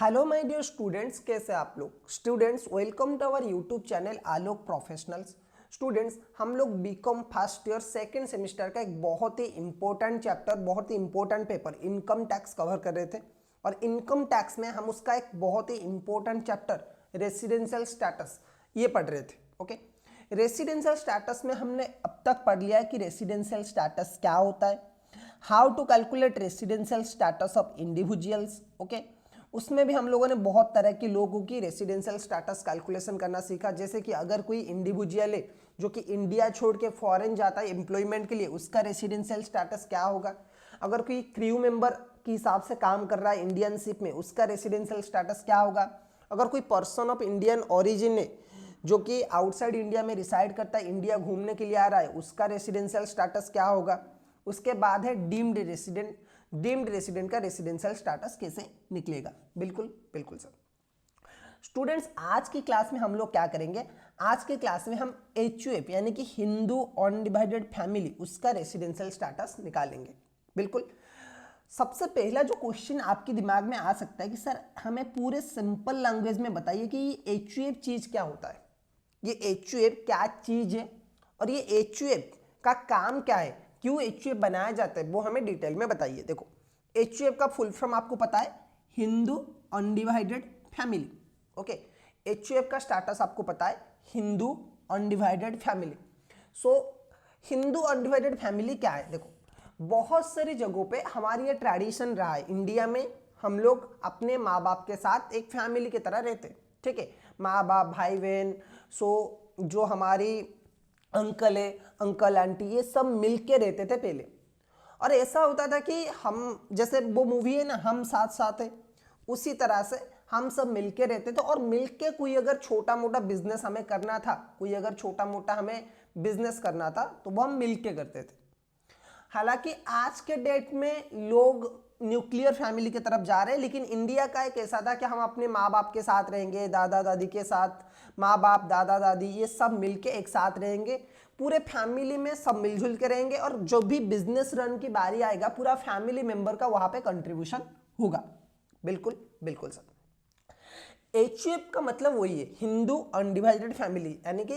Hello my dear students, कैसे आप लोग students. Welcome to our YouTube channel Alok professionals. Students, हम लोग BCom first year second semester का एक बहुत ही इंपॉर्टेंट चैप्टर, बहुत ही important paper income tax cover कर रहे थे। और इनकम टैक्स में हम उसका एक बहुत ही इंपॉर्टेंट चैप्टर रेसिडेंशियल स्टेटस ये पढ़ रहे थे। ओके, रेसिडेंशियल स्टेटस में हमने अब तक पढ़ लिया है कि रेसिडेंशियल स्टेटस क्या होता है, how to calculate residential status of individuals. Okay, उसमें भी हम लोगों ने बहुत तरह के लोगों की रेसिडेंशियल स्टेटस कैलकुलेशन करना सीखा। जैसे कि अगर कोई इंडिविजुअल है जो कि इंडिया छोड़ के फॉरेन जाता है एम्प्लॉयमेंट के लिए, उसका रेसिडेंशियल स्टेटस क्या होगा। अगर कोई क्रू मेंबर के हिसाब से काम कर रहा है इंडियन शिप में, उसका रेसिडेंशियल स्टेटस क्या होगा। अगर कोई पर्सन ऑफ इंडियन ओरिजिन है जो कि आउटसाइड इंडिया में रिसाइड करता है, इंडिया घूमने के लिए आ रहा है, उसका रेसिडेंशियल स्टेटस क्या होगा। उसके बाद है डीम्ड रेसिडेंट। डीम्ड रेसिडेंट का रेसिडेंशियल स्टेटस कैसे निकलेगा। बिल्कुल बिल्कुल सर। स्टूडेंट्स, आज की क्लास में हम लोग क्या करेंगे, आज की क्लास में हम HUF यानी कि हिंदू अनडिवाइडेड फैमिली, उसका रेसिडेंशियल स्टेटस निकालेंगे। बिल्कुल। सबसे पहला जो क्वेश्चन आपके दिमाग में आ सकता है कि सर हमें पूरे सिंपल लैंग्वेज में बताइए कि ये HUF चीज क्या होता है, ये HUF क्या चीज है और ये HUF का काम क्या है, क्यों HUF बनाया जाता है, वो हमें डिटेल में बताइए। देखो, HUF का फुल फॉर्म आपको पता है, Hindu undivided family. Okay, HUF का स्टेटस आपको पता है, हिंदू अनडिवाइडेड फैमिली। सो हिंदू अनडिवाइडेड फैमिली क्या है। देखो, बहुत सारी जगहों पे हमारी ये ट्रेडिशन रहा है, इंडिया में हम लोग अपने माँ बाप के साथ एक फैमिली की तरह रहते। ठीक है, माँ बाप भाई बहन, सो जो हमारी अंकल है, अंकल आंटी, ये सब मिलके रहते थे पहले। और ऐसा होता था कि हम, जैसे वो मूवी है ना हम साथ साथ है, उसी तरह से हम सब मिलके रहते थे। और मिलके कोई अगर छोटा मोटा बिजनेस हमें करना था, कोई अगर छोटा मोटा हमें बिजनेस करना था तो वो हम मिलके करते थे। हालांकि आज के डेट में लोग न्यूक्लियर फैमिली की तरफ जा रहे हैं, लेकिन इंडिया का एक ऐसा था कि हम अपने माँ बाप के साथ रहेंगे, दादा दादी के साथ, माँ बाप दादा दादी ये सब मिलके एक साथ रहेंगे, पूरे फैमिली में सब मिलजुल के रहेंगे। और जो भी बिजनेस रन की बारी आएगा, पूरा फैमिली मेंबर का वहां पे कंट्रीब्यूशन होगा। बिल्कुल बिल्कुल सर। HUF का मतलब वही है, हिंदू अनडिवाइडेड फैमिली, यानी कि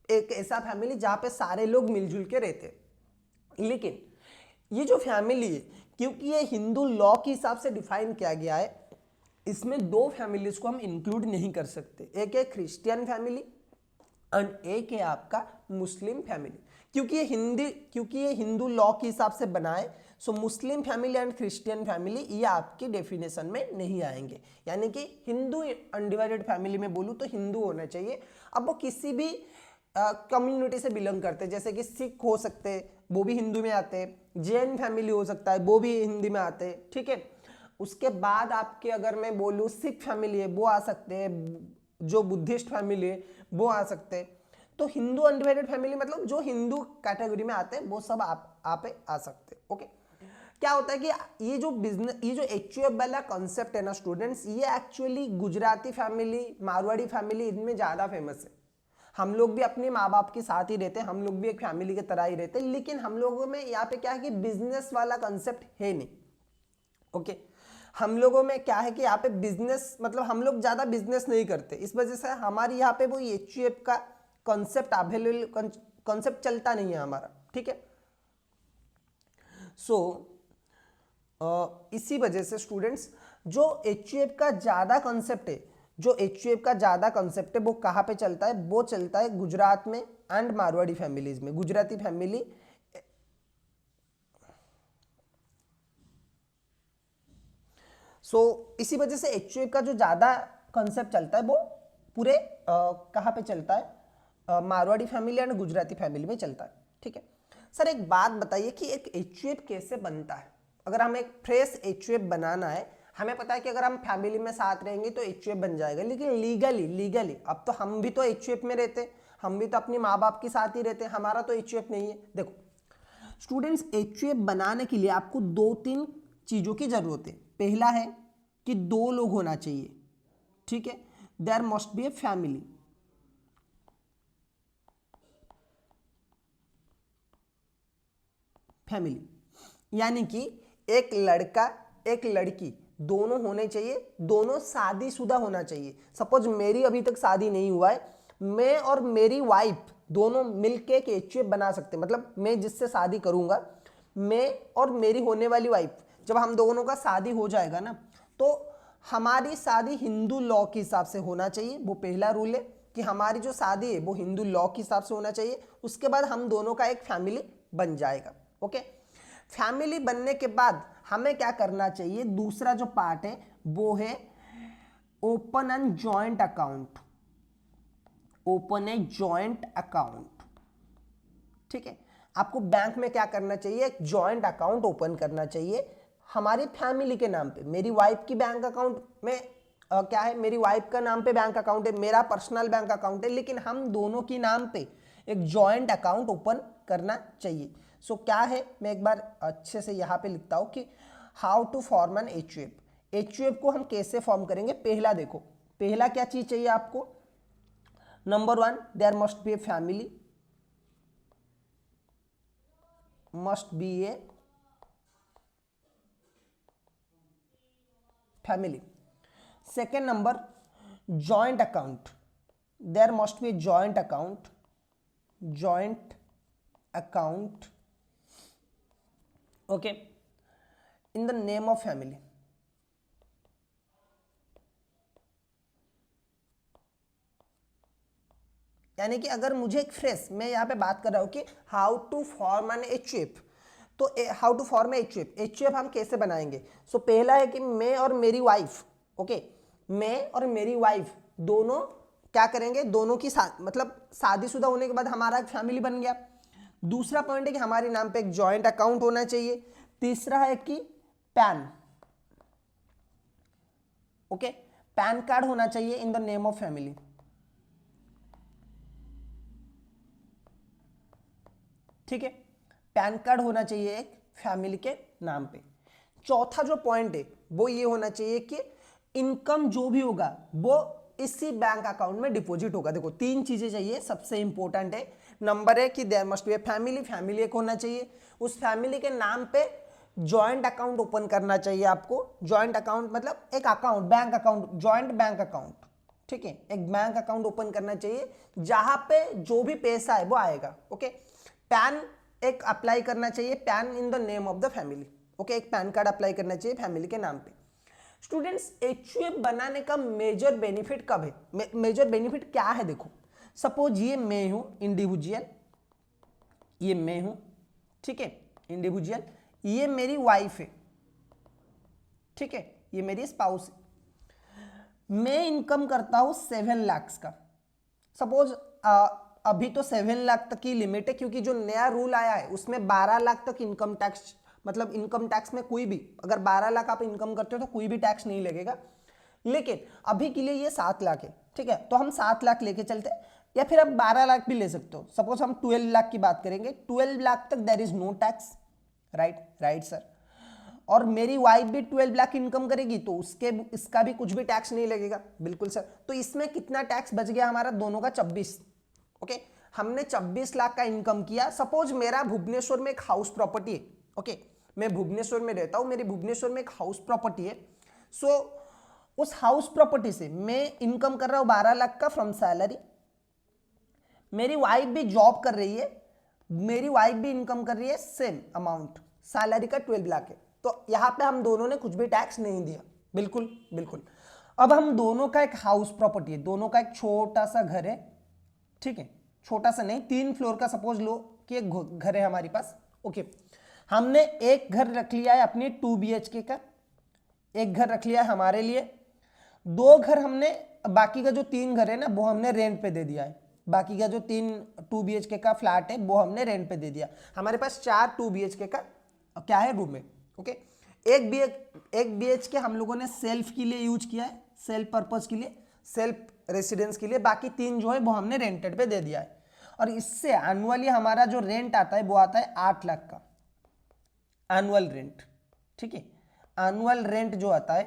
एक ऐसा फैमिली जहां पे सारे लोग मिलजुल के रहते। लेकिन ये जो फैमिली है, क्योंकि ये हिंदू लॉ के हिसाब से डिफाइन किया गया है, इसमें दो फैमिलीज को हम इंक्लूड नहीं कर सकते। एक है क्रिश्चियन फैमिली एंड एक है आपका मुस्लिम फैमिली। क्योंकि ये हिंदू लॉ के हिसाब से बना है, so Muslim family and Christian family ये आपकी डेफिनेशन में नहीं आएंगे। यानी कि हिंदू अनडिवाइडेड फैमिली में बोलूँ तो हिंदू होना चाहिए। अब वो किसी भी कम्युनिटी से बिलोंग करते हैं, जैसे कि सिख हो सकते हैं, वो भी हिंदू में आते हैं, जैन फैमिली हो सकता है, वो भी हिंदी में आते हैं। ठीक है, उसके बाद आपके अगर मैं बोलूँ सिख फैमिली है, वो आ सकते हैं, जो बुद्धिस्ट फैमिली है वो आ सकते हैं। तो हिंदू अनडिवाइडेड फैमिली मतलब जो हिंदू कैटेगरी में आते हैं वो सब आप आ सकते हैं। ओके, क्या होता है कि ये जो बिजनेस, ये जो HUF वाला कॉन्सेप्ट है ना स्टूडेंट्स, ये actually Gujarati family, Marwari family, इनमें ज़्यादा फेमस है। हम लोग भी अपने माँ बाप के साथ ही रहते हैं, हम लोग भी एक फैमिली की तरह ही रहते हैं, लेकिन हम लोगों में यहाँ पे क्या है कि बिजनेस वाला कंसेप्ट है नहीं। ओके, हम लोगों में क्या है कि यहाँ पे बिजनेस मतलब हम लोग ज़्यादा बिजनेस नहीं करते, इस वजह से हमारे यहाँ पे वो HUF का कॉन्सेप्ट अवेलेबल, कॉन्सेप्ट चलता नहीं है हमारा। ठीक है, सो इसी वजह से स्टूडेंट्स जो HUF का ज़्यादा कॉन्सेप्ट है, जो HUF का ज़्यादा कॉन्सेप्ट है वो कहाँ पे चलता है, वो चलता है गुजरात में एंड मारवाड़ी फैमिलीज में, गुजराती फैमिली। इसी वजह से HUF का जो ज़्यादा कॉन्सेप्ट चलता है वो पूरे कहाँ पे चलता है, Marwari family and Gujarati family में चलता है। ठीक है सर, एक बात बताइए कि एक HUF कैसे बनता है। अगर हमें एक फ्रेश HUF बनाना है, हमें पता है कि अगर हम फैमिली में साथ रहेंगे तो HUF बन जाएगा, लेकिन लीगली अब तो हम भी तो HUF में रहते, हम भी तो अपने माँ बाप के साथ ही रहते, हमारा तो HUF नहीं है। देखो स्टूडेंट्स, HUF बनाने के लिए आपको दो तीन चीज़ों की जरूरत है। पहला है कि दो लोग होना चाहिए। ठीक है, there must be a family. Family यानी कि एक लड़का एक लड़की दोनों होने चाहिए, दोनों शादीशुदा होना चाहिए। सपोज मेरी अभी तक शादी नहीं हुआ है, मैं और मेरी वाइफ दोनों मिलके एक HUF बना सकते हैं। मतलब मैं जिससे शादी करूंगा, मैं और मेरी होने वाली वाइफ, जब हम दोनों का शादी हो जाएगा ना, तो हमारी शादी हिंदू लॉ के हिसाब से होना चाहिए। वो पहला रूल है कि हमारी जो शादी है वो हिंदू लॉ के हिसाब से होना चाहिए। उसके बाद हम दोनों का एक फैमिली बन जाएगा। ओके, फैमिली बनने के बाद हमें क्या करना चाहिए, दूसरा जो पार्ट है वो है open an joint account. Open a joint account, ठीक है। आपको बैंक में क्या करना चाहिए, एक जॉइंट अकाउंट ओपन करना चाहिए हमारी फैमिली के नाम पे। मेरी वाइफ की बैंक अकाउंट में क्या है, मेरी वाइफ का नाम पे बैंक अकाउंट है, मेरा पर्सनल बैंक अकाउंट है, लेकिन हम दोनों की नाम पे एक जॉइंट अकाउंट ओपन करना चाहिए। सो क्या है, मैं एक बार अच्छे से यहाँ पे लिखता हूँ कि how to form an HUF। HUF को हम कैसे फॉर्म करेंगे। पहला देखो, पहला क्या चीज चाहिए आपको, number 1, there must be a family, must be a family. Second number, joint account, there must be a joint account, joint account, okay, in the name of family. यानी कि अगर मुझे एक फ्रेश, मैं यहाँ पे बात कर रहा हूँ कि how to form an HUF, तो how to form a HUF हम कैसे बनाएंगे। सो पहला है कि मैं और मेरी वाइफ, ओके, मैं और मेरी वाइफ दोनों क्या करेंगे, दोनों की मतलब शादीशुदा होने के बाद हमारा एक फैमिली बन गया। दूसरा पॉइंट है कि हमारे नाम पे एक जॉइंट अकाउंट होना चाहिए। तीसरा है कि पैन, ओके, पैन कार्ड होना चाहिए इन द नेम ऑफ फैमिली। ठीक है, पैन कार्ड होना चाहिए एक फैमिली के नाम पे। चौथा जो पॉइंट है वो ये होना चाहिए कि इनकम जो भी होगा वो इसी बैंक अकाउंट में डिपॉजिट होगा। देखो 3 चीजें चाहिए, सबसे इंपॉर्टेंट है। नंबर है कि there must be a family, family एक होना चाहिए, उस फैमिली के नाम पे जॉइंट अकाउंट ओपन करना चाहिए आपको। जॉइंट अकाउंट मतलब एक account, bank account, joint bank account, ठीक है, एक बैंक अकाउंट ओपन करना चाहिए जहां पे जो भी पैसा है वो आएगा। ओके, पैन एक अप्लाई करना चाहिए, pan in the name of the family. Okay, एक पैन कार्ड अप्लाई करना चाहिए फैमिली के नाम पे। स्टूडेंट्स, HUF बनाने का मेजर बेनिफिट कब है, मेजर बेनिफिट क्या है। देखो सपोज ये मैं हूं इंडिविजुअल, ये मैं हूं, ठीक है, इंडिविजुअल, ये मेरी वाइफ है, ठीक है, ये मेरी स्पाउस है। मैं इनकम करता हूं 7 लाख का। सपोज अभी तो 7 लाख तक की लिमिट है, क्योंकि जो नया रूल आया है उसमें 12 लाख तक इनकम टैक्स, मतलब इनकम टैक्स में कोई भी अगर 12 लाख आप इनकम करते हो तो कोई भी टैक्स नहीं लगेगा। लेकिन अभी के लिए ये 7 लाख है, ठीक है, तो हम 7 लाख लेके चलते हैं, या फिर आप 12 लाख भी ले सकते हो। सपोज हम 12 लाख की बात करेंगे, 12 लाख तक there is no tax, right sir. और मेरी वाइफ भी 12 लाख इनकम करेगी तो इसका भी कुछ भी टैक्स नहीं लगेगा। बिल्कुल सर। तो इसमें कितना टैक्स बच गया हमारा दोनों का, 24। ओके, हमने 24 लाख का इनकम किया। सपोज मेरा भुवनेश्वर में एक हाउस प्रॉपर्टी है, ओके, मैं भुवनेश्वर में रहता हूं, मेरी भुवनेश्वर में एक हाउस प्रॉपर्टी है। सो उस हाउस प्रॉपर्टी से मैं इनकम कर रहा हूं 12 लाख का फ्रॉम सैलरी। मेरी वाइफ भी जॉब कर रही है, मेरी वाइफ भी इनकम कर रही है सेम अमाउंट, सैलरी का 12 लाख है। तो यहां पे हम दोनों ने कुछ भी टैक्स नहीं दिया। बिल्कुल बिल्कुल। अब हम दोनों का एक हाउस प्रॉपर्टी है, दोनों का एक छोटा सा घर है, ठीक है, छोटा सा नहीं, 3 फ्लोर का सपोज लो कि एक घर है हमारे पास। ओके, हमने एक घर रख लिया है अपने 2 BHK का, एक घर रख लिया है हमारे लिए, 2 घर हमने, बाकी का जो 3 घर है ना वो हमने रेंट पे दे दिया है। बाकी का जो 2 BHK का फ्लैट है वो हमने रेंट पे दे दिया। हमारे पास 4 2 BHK का क्या है, रूम है। ओके, एक BHK हम लोगों ने सेल्फ के लिए यूज किया है, सेल्फ पर्पज के लिए, सेल्फ रेसिडेंस के लिए। बाकी 3 जो है वो हमने रेंटेड पे दे दिया है। और इससे एनुअली हमारा जो रेंट आता है वो आता है 8 लाख का एनुअल रेंट, ठीक है। एनुअल रेंट जो आता है,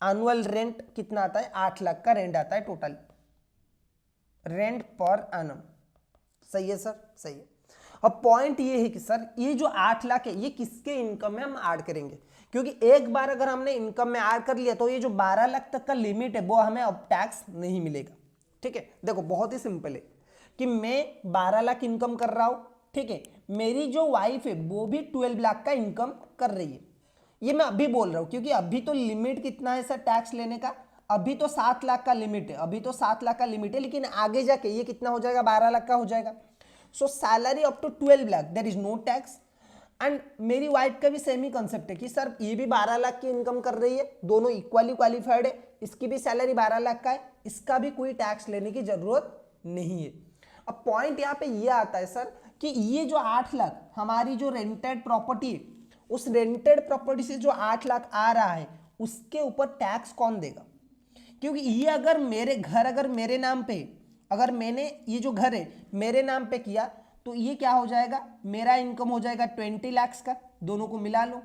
एनुअल रेंट कितना आता है, 8 लाख का रेंट आता है टोटल रेंट पर एनम। सही है सर, सही है। अब पॉइंट ये है कि सर ये जो 8 लाख है ये किसके इनकम में हम ऐड करेंगे, क्योंकि एक बार अगर हमने इनकम में ऐड कर लिया तो ये जो 12 लाख तक का लिमिट है वो हमें अब टैक्स नहीं मिलेगा। ठीक है, देखो बहुत ही सिंपल है कि मैं 12 लाख इनकम कर रहा हूं, ठीक है, मेरी जो वाइफ है वो भी 12 लाख का इनकम कर रही है। ये मैं अभी बोल रहा हूं क्योंकि अभी तो लिमिट कितना है सर टैक्स लेने का, अभी तो 7 लाख का लिमिट है, अभी तो 7 लाख का लिमिट है, लेकिन आगे जाके ये कितना हो जाएगा, 12 लाख का हो जाएगा। So salary up to 12 lakh there is no tax. And मेरी वाइफ का भी सेम ही कंसेप्ट है कि सर ये भी 12 लाख की इनकम कर रही है, दोनों इक्वली क्वालिफाइड है, इसकी भी सैलरी 12 लाख का है, इसका भी कोई टैक्स लेने की जरूरत नहीं है। अब पॉइंट यहाँ पे ये आता है सर कि ये जो 8 लाख हमारी जो रेंटेड प्रॉपर्टी है, उस रेंटेड प्रॉपर्टी से जो 8 लाख आ रहा है उसके ऊपर टैक्स कौन देगा? क्योंकि ये अगर मेरे घर अगर मेरे नाम पे, अगर मैंने ये जो घर है मेरे नाम पे किया तो ये क्या हो जाएगा, मेरा इनकम हो जाएगा 20 लाख का, दोनों को मिला लो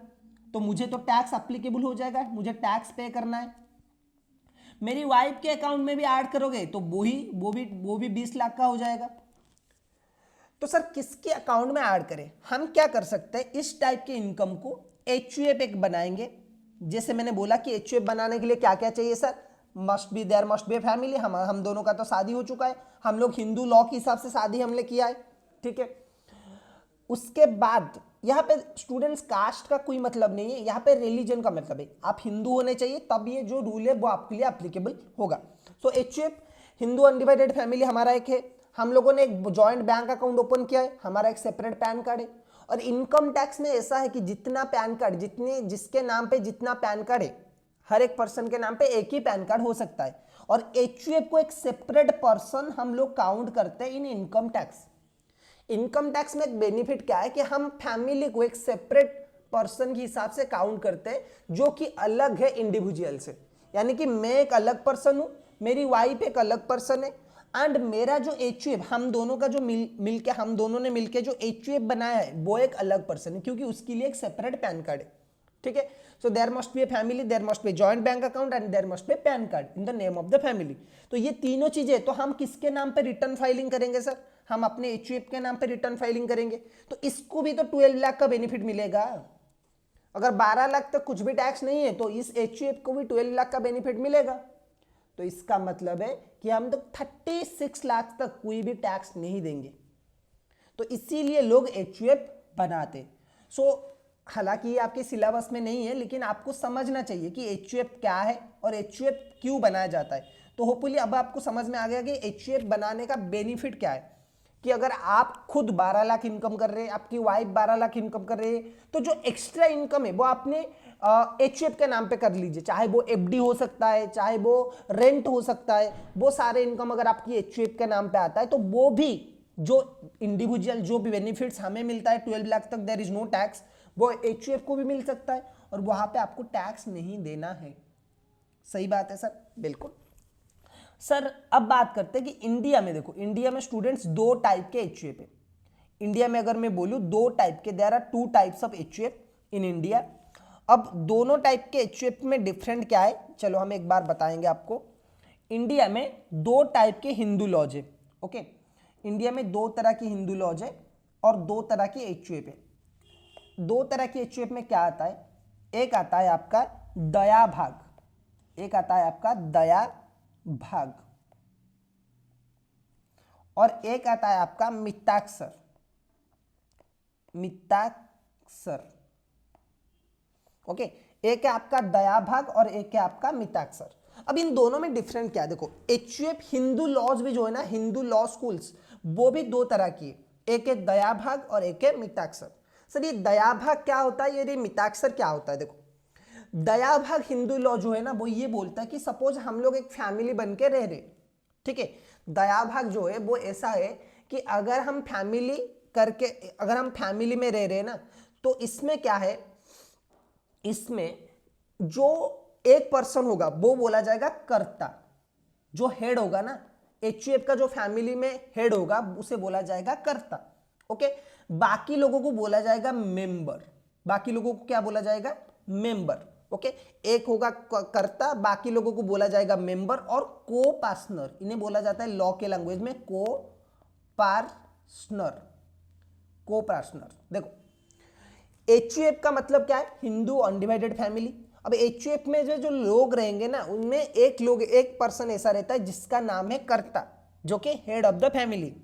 तो मुझे तो टैक्स अप्लीकेबल हो जाएगा, मुझे टैक्स पे करना है। मेरी वाइफ के अकाउंट में भी ऐड करोगे तो वो भी 20 लाख का हो जाएगा। तो सर किसके अकाउंट में ऐड करें? हम क्या कर सकते हैं, इस टाइप के इनकम को एचयूएफ एक बनाएंगे। जैसे मैंने बोला कि एचयूएफ बनाने के लिए क्या क्या चाहिए sir, there must be family. हम दोनों का तो शादी हो चुका है, हम लोग हिंदू लॉ के हिसाब से शादी हमने किया है, ठीक है। उसके बाद यहाँ पे स्टूडेंट्स कास्ट का कोई मतलब नहीं है, यहाँ पे रिलीजन का मतलब है, आप हिंदू होने चाहिए तब ये जो रूल है वो आपके लिए एप्लीकेबल होगा। सो एचयूएफ हिंदू अनडिवाइडेड फैमिली हमारा एक है, हम लोगों ने एक जॉइंट बैंक अकाउंट ओपन किया है, हमारा एक सेपरेट पैन कार्ड है। और इनकम टैक्स में ऐसा है कि जितना पैन कार्ड, जिसके नाम पे जितना पैन कार्ड है, हर एक पर्सन के नाम पे एक ही पैन कार्ड हो सकता है। और एचयूएफ को एक सेपरेट पर्सन हम लोग काउंट करते हैं इन इनकम टैक्स। इनकम टैक्स में एक बेनिफिट क्या है कि हम फैमिली को एक सेपरेट पर्सन के हिसाब से काउंट करते हैं जो कि अलग है इंडिविजुअल से। यानी कि मैं एक अलग पर्सन हूं, मेरी वाइफ एक अलग पर्सन है, एंड मेरा जो एचयूएफ हम दोनों का जो मिलके हम दोनों ने मिलके जो एचयूएफ बनाया है वो एक अलग पर्सन है, क्योंकि उसके लिए एक सेपरेट पैन कार्ड है, ठीक है। So there must be a family, there must be joint bank account and there must be PAN card in the name of the family. तो ये तीनों चीजें तो हम किसके नाम पे रिटर्न फाइलिंग करेंगे सर, हम अपने एचयूएफ के नाम पे रिटर्न फाइलिंग करेंगे, तो इसको भी तो 12 लाख का बेनिफिट मिलेगा। अगर 12 लाख तक कुछ भी टैक्स नहीं है तो इस एचयूएफ को भी 12 लाख का बेनिफिट मिलेगा। तो इसका मतलब है कि हम तो 36 लाख तक कोई भी टैक्स नहीं देंगे। तो इसीलिए लोग एचयूएफ बनाते। सो हालांकि ये आपके सिलेबस में नहीं है, लेकिन आपको समझना चाहिए कि एचयूएफ क्या है और एचयूएफ क्यों बनाया जाता है। तो होपफुली अब आपको समझ में आ गया कि एचयूएफ बनाने का बेनिफिट क्या है, कि अगर आप खुद 12 लाख इनकम कर रहे हैं, आपकी वाइफ 12 लाख इनकम कर रही है, तो जो एक्स्ट्रा इनकम है वो आपने एचयूएफ के नाम पे कर लीजिए, चाहे वो एफडी हो सकता है, चाहे वो रेंट हो सकता है, वो सारे इनकम अगर आपकी एचयूएफ के नाम पे आता है तो वो भी जो इंडिविजुअल जो भी बेनिफिट्स हमें मिलता है 12 लाख तक देयर इज नो टैक्स, वो एचयूएफ को भी मिल सकता है और वहां पे आपको टैक्स नहीं देना है। सही बात है सर, बिल्कुल। सर अब बात करते हैं कि इंडिया में, देखो इंडिया में स्टूडेंट्स दो टाइप के एचयूएफ है। इंडिया में अगर मैं बोलूं दो टाइप के, there are 2 types of HUF in India. अब दोनों टाइप के एचयूएफ में डिफरेंट क्या है, चलो हम एक बार बताएंगे आपको। इंडिया में 2 टाइप के हिंदू लॉज है, ओके। इंडिया में 2 तरह की हिंदू लॉज है और 2 तरह की एचयूएफ है। 2 तरह की एचयूएफ में क्या आता है, एक आता है आपका दया भाग, एक आता है आपका दया भाग, और एक आता है आपका मिताक्षर, मिताक्षर, ओके। एक है आपका दया भाग और एक है आपका मिताक्षर। अब इन दोनों में डिफरेंट क्या है, देखो एचयूएफ हिंदू लॉज भी जो है ना, हिंदू लॉ स्कूल्स, वो भी 2 तरह की है, एक है दया भाग और एक है मिताक्षर। सर ये दया भाग क्या होता है, ये मिताक्षर क्या होता है? देखो दया भाग हिंदू लॉ जो है ना वो ये बोलता है कि सपोज हम लोग एक फैमिली बन के रह रहे, ठीक है। दया भाग जो है वो ऐसा है कि अगर हम फैमिली करके, अगर हम फैमिली में रह रहे हैं ना, तो इसमें क्या है, इसमें जो एक पर्सन होगा वो बोला जाएगा कर्ता, जो हेड होगा ना एचयूएफ का, जो फैमिली में हेड होगा उसे बोला जाएगा कर्ता, ओके। बाकी लोगों को बोला जाएगा मेंबर, बाकी लोगों को क्या बोला जाएगा, मेंबर, ओके। एक होगा कर्ता, बाकी लोगों को बोला जाएगा मेंबर, और को पार्टनर, इन्हें बोला जाता है लॉ के लैंग्वेज में को पार्टनर, को पार्टनर। देखो HUF का मतलब क्या है? Hindu undivided family. अब HUF में जो लोग रहेंगे ना, उनमें एक पर्सन ऐसा रहता है जिसका नाम है कर्ता, जो कि हेड ऑफ द फैमिली।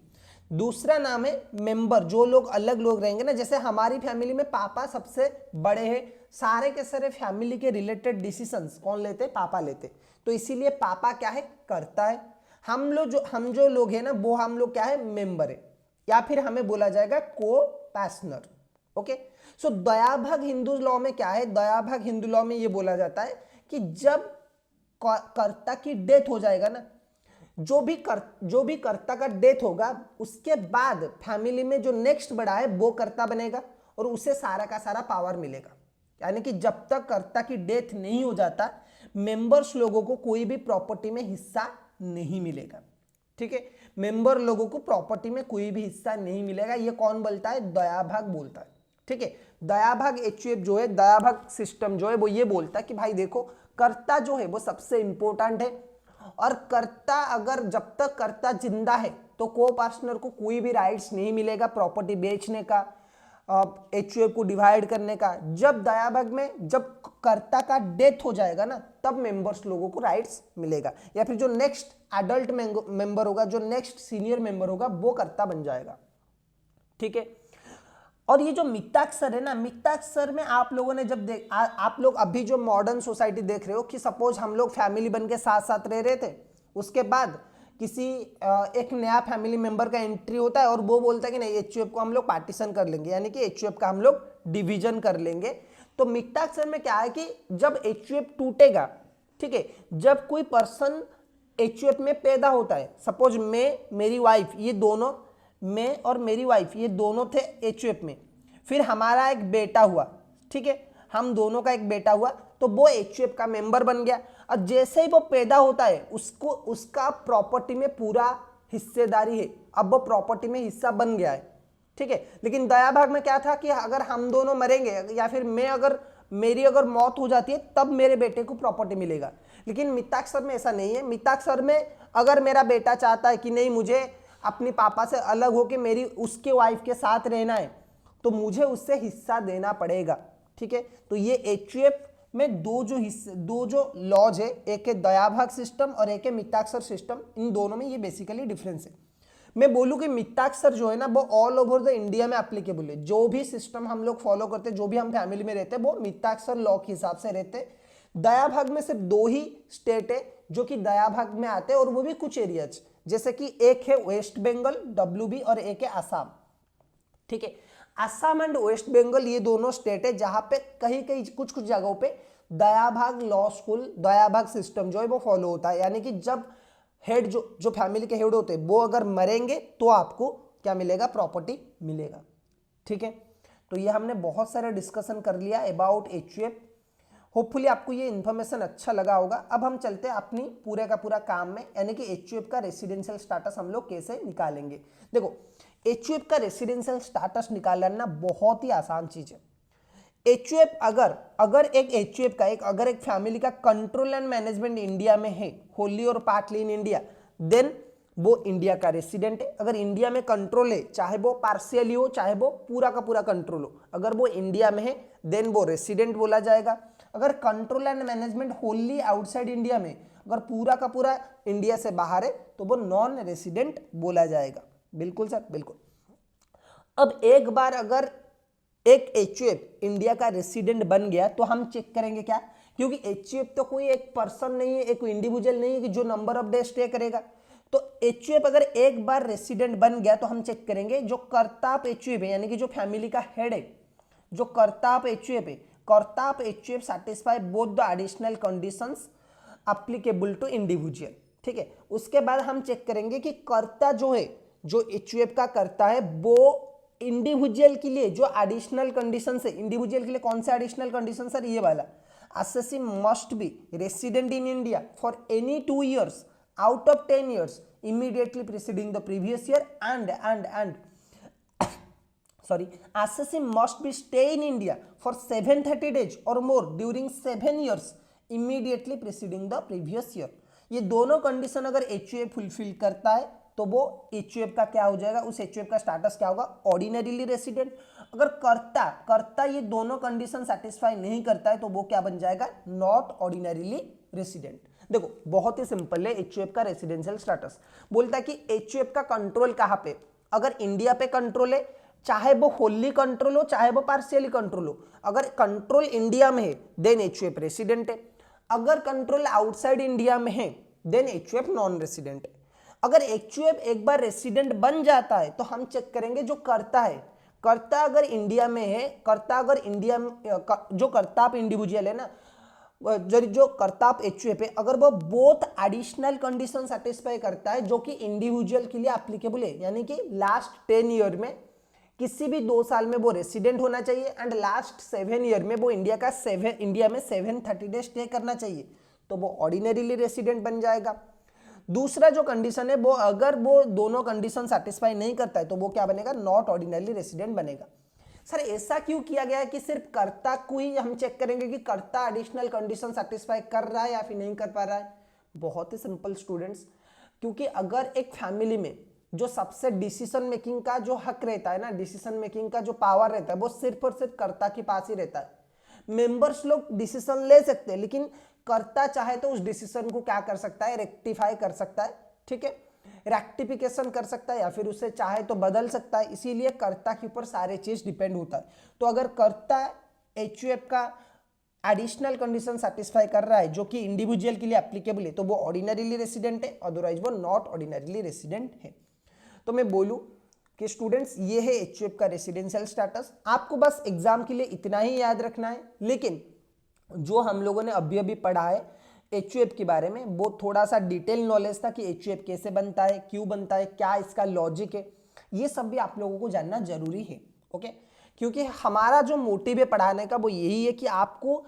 दूसरा नाम है मेंबर, जो लोग अलग लोग रहेंगे ना, जैसे हमारी फैमिली में पापा सबसे बड़े हैं, सारे के सारे फैमिली के रिलेटेड डिसीजंस कौन लेते? पापा लेते। तो इसीलिए पापा क्या है? कर्ता है। हम जो लोग हैं ना, वो हम लोग क्या है? मेंबर है, या फिर हमें बोला जाएगा को पैसनर। ओके, सो दयाभाग हिंदू लॉ में क्या है? दयाभाग हिंदू लॉ में ये बोला जाता है कि जब कर्ता की डेथ हो जाएगा ना, जो भी कर्ता का डेथ होगा, उसके बाद फैमिली में जो नेक्स्ट बड़ा है वो कर्ता बनेगा और उसे सारा का सारा पावर मिलेगा। यानी कि जब तक कर्ता की डेथ नहीं हो जाता, मेंबर्स लोगों को कोई भी प्रॉपर्टी में हिस्सा नहीं मिलेगा। ठीक है, मेंबर लोगों को प्रॉपर्टी में कोई भी हिस्सा नहीं मिलेगा। ये कौन बोलता है? दयाभाग बोलता है। ठीक है, दयाभाग HUF जो है, दयाभाग सिस्टम जो है, वो ये बोलता है कि भाई देखो, कर्ता जो है वो सबसे इंपॉर्टेंट है, और कर्ता अगर जब तक कर्ता जिंदा है तो को पार्टनर को कोई भी राइट्स नहीं मिलेगा प्रॉपर्टी बेचने का, HUF को डिवाइड करने का। जब दयाभाग में जब कर्ता का डेथ हो जाएगा ना, तब मेंबर्स लोगों को राइट्स मिलेगा, या फिर जो नेक्स्ट एडल्ट मेंबर होगा, जो नेक्स्ट सीनियर मेंबर होगा, वो कर्ता बन जाएगा। ठीक है, और ये जो मिताक्षर है ना, मिताक्षर में आप लोगों ने जब आप लोग अभी जो मॉडर्न सोसाइटी देख रहे हो कि सपोज हम लोग फैमिली बन के साथ साथ रह रहे थे, उसके बाद किसी एक नया फैमिली मेंबर का एंट्री होता है और वो बोलता है कि नहीं, HUF को हम लोग पार्टीशन कर लेंगे, यानी कि HUF का हम लोग डिवीजन कर लेंगे। तो मिताक्षर में क्या है कि जब HUF टूटेगा, ठीक है, जब कोई पर्सन HUF में पैदा होता है, सपोज मैं, मेरी वाइफ, ये दोनों, मैं और मेरी वाइफ ये दोनों थे HUF में, फिर हमारा एक बेटा हुआ, ठीक है, हम दोनों का एक बेटा हुआ, तो वो HUF का मेंबर बन गया। और जैसे ही वो पैदा होता है, उसको उसका प्रॉपर्टी में पूरा हिस्सेदारी है, अब वो प्रॉपर्टी में हिस्सा बन गया है। ठीक है, लेकिन दयाभाग में क्या था कि अगर हम दोनों मरेंगे या फिर मेरी अगर मौत हो जाती है, तब मेरे बेटे को प्रॉपर्टी मिलेगा। लेकिन मिताक्षर में ऐसा नहीं है। मिताक्षर में अगर मेरा बेटा चाहता है कि नहीं, मुझे अपनी पापा से अलग होकर मेरी उसके वाइफ के साथ रहना है, तो मुझे उससे हिस्सा देना पड़ेगा। ठीक है, तो ये HUF में दो जो लॉज है, एक है दयाभाग सिस्टम और एक है मिताक्षर सिस्टम। इन दोनों में ये बेसिकली डिफरेंस है। मैं बोलूं कि मिताक्षर जो है ना, वो ऑल ओवर द इंडिया में एप्लीकेबल है। जो भी सिस्टम हम लोग फॉलो करते हैं, जो भी हम फैमिली में रहते हैं, वो मिताक्षर लॉ के हिसाब से रहते हैं। दयाभाग में सिर्फ 2 ही स्टेट है जो कि दयाभाग में आते हैं, और वो भी कुछ एरियाज, जैसे कि एक है वेस्ट बंगाल WB और एक है आसाम। ठीक है, आसाम एंड वेस्ट बंगाल ये दोनों स्टेट है जहां पे कहीं कुछ जगहों पे दयाभाग लॉ स्कूल, दयाभाग सिस्टम जो है वो फॉलो होता है। यानी कि जब हेड जो फैमिली के हेड होते हैं वो अगर मरेंगे तो आपको क्या मिलेगा? प्रॉपर्टी मिलेगा। ठीक है, तो ये हमने बहुत सारे डिस्कशन कर लिया अबाउट HUF। होपफुली आपको ये इन्फॉर्मेशन अच्छा लगा होगा। अब हम चलते हैं अपनी पूरे का पूरा काम में, यानी कि HUF का रेसिडेंशियल स्टेटस हम लोग कैसे निकालेंगे। देखो, HUF का रेसिडेंशियल स्टेटस निकालना बहुत ही आसान चीज है। HUF अगर एक HUF का अगर एक फैमिली का कंट्रोल एंड मैनेजमेंट इंडिया में है, होली और पार्टली इन इंडिया, देन वो इंडिया का रेसिडेंट है। अगर इंडिया में कंट्रोल है, चाहे वो पार्शियली हो चाहे वो पूरा का पूरा कंट्रोल हो, अगर वो इंडिया में है देन वो रेसिडेंट बोला जाएगा। अगर control and management Holi outside India में, अगर पूरा का पूरा इंडिया से बाहर है, तो वो नॉन रेसिडेंट बोला जाएगा। बिल्कुल सर, बिल्कुल। अब एक बार अगर एक HUF इंडिया का रेसिडेंट बन गया तो हम चेक करेंगे क्या, क्योंकि HUF तो कोई एक पर्सन नहीं है, एक इंडिविजुअल नहीं है कि जो नंबर ऑफ डे स्टे करेगा। तो HUF अगर एक बार रेसिडेंट बन गया तो हम चेक करेंगे जो कर्ता ऑफ HUF है, यानी कि जो फैमिली का हेड है, जो कर्ता ऑफ HUF है, karta of HUF satisfy both the additional conditions applicable to individual. ठीक है, उसके बाद हम चेक करेंगे कि कर्ता जो है, जो HUF का कर्ता है, वो इंडिविजुअल के लिए जो एडिशनल कंडीशन है, इंडिविजुअल के लिए कौन सा एडिशनल कंडीशन सर? ये वाला, assessee must be resident in India for any 2 years out of 10 years immediately preceding the previous year and sorry, assessee must be stay in India for 730 days or more during 7 years immediately preceding the previous year। ये दोनों condition अगर HUF fulfil करता है तो वो HUF का क्या हो जाएगा, उस HUF का स्टेटस क्या होगा, ऑर्डिनरीली रेसिडेंट। अगर कर्ता ये दोनों कंडीशन सेटिस्फाई नहीं करता है तो वो क्या बन जाएगा, नॉट ऑर्डिनरीली रेसिडेंट। देखो बहुत ही सिंपल है HUF का रेसिडेंशियल स्टेटस। बोलता है कि HUF का कंट्रोल कहाँ पे, अगर इंडिया पे कंट्रोल है, चाहे वो होली कंट्रोल हो चाहे वो पार्शियली कंट्रोल हो, अगर कंट्रोल इंडिया में है देन HUF रेसिडेंट है, अगर कंट्रोल आउटसाइड इंडिया में है देन HUF नॉन रेसिडेंट है। अगर HUF एक बार रेसिडेंट बन जाता है तो हम चेक करेंगे जो कर्ता है, कर्ता अगर इंडिया में है, कर्ता अगर इंडिया में जो कर्ता इंडिविजुअल है ना, जो कर्ता HUF है, अगर वो बोथ एडिशनल कंडीशन सेटिस्फाई करता है जो कि इंडिविजुअल के लिए एप्लीकेबल है, यानी कि लास्ट 10 ईयर में किसी भी 2 साल में वो रेसिडेंट होना चाहिए एंड लास्ट 7 ईयर में वो इंडिया में 730 डेज स्टे करना चाहिए, तो वो ऑर्डिनरीली रेसिडेंट बन जाएगा। दूसरा जो कंडीशन है वो अगर वो दोनों कंडीशन सेटिस्फाई नहीं करता है तो वो क्या बनेगा, नॉट ऑर्डिनरी रेसिडेंट बनेगा। सर ऐसा क्यों किया गया है कि सिर्फ कर्ता को ही हम चेक करेंगे कि कर्ता एडिशनल कंडीशन सेटिस्फाई कर रहा है या फिर नहीं कर पा रहा है? बहुत ही सिंपल स्टूडेंट्स, क्योंकि अगर एक फैमिली में जो सबसे डिसीजन मेकिंग का जो हक रहता है ना, डिसीजन मेकिंग का जो पावर रहता है वो सिर्फ और सिर्फ कर्ता के पास ही रहता है। मेंबर्स लोग डिसीजन ले सकते हैं लेकिन कर्ता चाहे तो उस डिसीजन को क्या कर सकता है, रेक्टिफाई कर सकता है, ठीक है, रेक्टिफिकेशन कर सकता है या फिर उसे चाहे तो बदल सकता है। इसीलिए कर्ता के ऊपर सारे चीज डिपेंड होता है। तो अगर कर्ता HUF का एडिशनल कंडीशन सेटिस्फाई कर रहा है जो कि इंडिविजुअल के लिए एप्लीकेबल है तो वो ऑर्डिनरीली रेसिडेंट है, अदरवाइज वो नॉट ऑर्डिनरीली रेसिडेंट है। तो मैं बोलूं कि स्टूडेंट्स ये है HUF का रेसिडेंशियल स्टेटस। आपको बस एग्जाम के लिए इतना ही याद रखना है, लेकिन जो हम लोगों ने अभी अभी पढ़ा है HUF के बारे में वो थोड़ा सा डिटेल नॉलेज था कि HUF कैसे बनता है, क्यों बनता है, क्या इसका लॉजिक है, ये सब भी आप लोगों को जानना जरूरी है। ओके, क्योंकि हमारा जो मोटिव है पढ़ाने का वो यही है कि आपको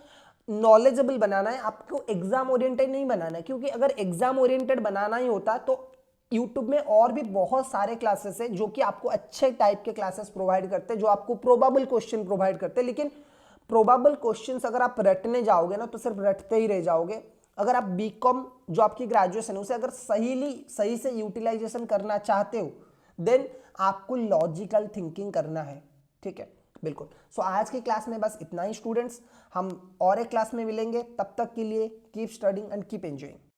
नॉलेजेबल बनाना है, आपको एग्जाम ओरिएंटेड नहीं बनाना है। क्योंकि अगर एग्जाम ओरिएंटेड बनाना ही होता तो YouTube में और भी बहुत सारे क्लासेस है जो कि आपको अच्छे टाइप के क्लासेस प्रोवाइड करते हैं, जो आपको प्रोबेबल क्वेश्चन प्रोवाइड करते हैं। लेकिन प्रोबेबल क्वेश्चंस अगर आप रटने जाओगे ना तो सिर्फ रटते ही रह जाओगे। अगर आप बीकॉम जो आपकी ग्रेजुएशन है उसे अगर सही से यूटिलाइजेशन करना चाहते हो देन आपको लॉजिकल थिंकिंग करना है, ठीक है, बिल्कुल। सो आज की क्लास में बस इतना ही स्टूडेंट्स, हम और एक क्लास में मिलेंगे, तब तक के लिए keep studying and keep enjoying.